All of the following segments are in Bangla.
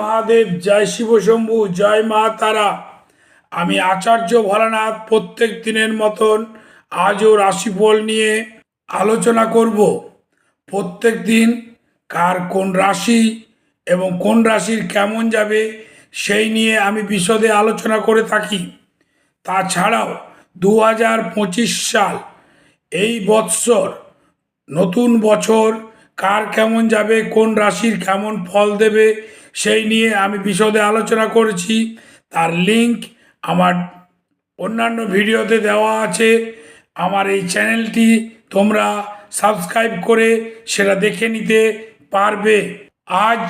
মহাদেব, জয় শিবশম্ভু, জয় মা তারা। আমি আচার্য ভোলানাথ প্রত্যেক দিনের মতন আজও রাশিফল নিয়ে আলোচনা করব। প্রত্যেক দিন কার কোন রাশি এবং কোন রাশির কেমন যাবে সেই নিয়ে আমি বিশদে আলোচনা করে থাকি। তাছাড়াও 2025 সাল এই বৎসর নতুন বছর কার কেমন যাবে, কোন রাশির কেমন ফল দেবে সেই নিয়ে আমি বিশদে আলোচনা করেছি। তার লিংক আমার অন্যান্য ভিডিওতে দেওয়া আছে। আমার এই চ্যানেলটি তোমরা সাবস্ক্রাইব করে সেটা দেখে নিতে পারবে। আজ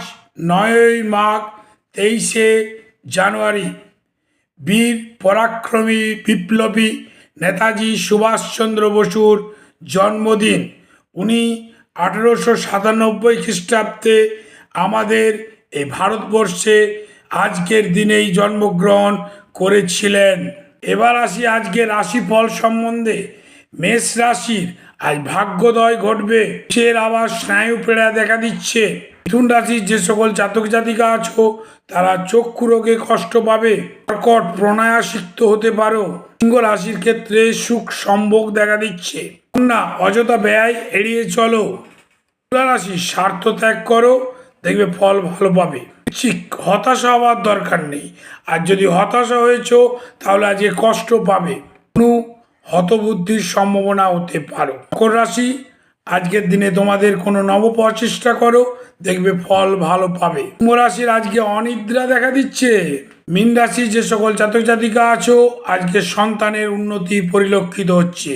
9ই মাঘ, 23শে জানুয়ারি, বীর পরাক্রমী বিপ্লবী নেতাজি সুভাষচন্দ্র বসুর জন্মদিন। উনি 1897 খ্রিস্টাব্দে আমাদের এই ভারতবর্ষে আজকের দিনেই জন্মগ্রহণ করেছিলেন। এবার আসি আজকে রাশিফল সম্বন্ধে। মেষ রাশির আজ ভাগ্যোদয় ঘটবে। সে আবার স্নায়ু পীড়া দেখা দিচ্ছে। মিথুন রাশির যে সকল জাতক জাতিকা আছো তারা চক্ষু রোগে কষ্ট পাবে। কর্কট প্রণয়াসিক্ত হতে পারো। সিংহ রাশির ক্ষেত্রে সুখ সম্ভোগ দেখা দিচ্ছে। কন্যা অযথা ব্যয় এড়িয়ে চলো। তুলা রাশি স্বার্থ ত্যাগ করো, দেখবে ফল ভালো পাবে। ঠিক হতাশা হওয়ার দরকার নেই, আর যদি হতাশা হয়েছো তাহলে আজকে কষ্ট পাবে। কোনো হতবুদ্ধির সম্ভাবনা হতে পারো। মকর রাশি আজকের দিনে তোমাদের কোনো নব প্রচেষ্টা করো, দেখবে ফল ভালো পাবে। কুম্ভ রাশির আজকে অনিদ্রা দেখা দিচ্ছে। মীন রাশির যে সকল জাতক জাতিকা আছো আজকে সন্তানের উন্নতি পরিলক্ষিত হচ্ছে।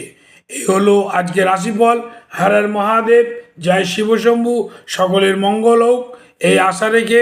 এই হলো আজকে রাশিফল। হর হর মহাদেব, জয় শিবশম্ভু, সকলের মঙ্গল হোক এই আশা রেখে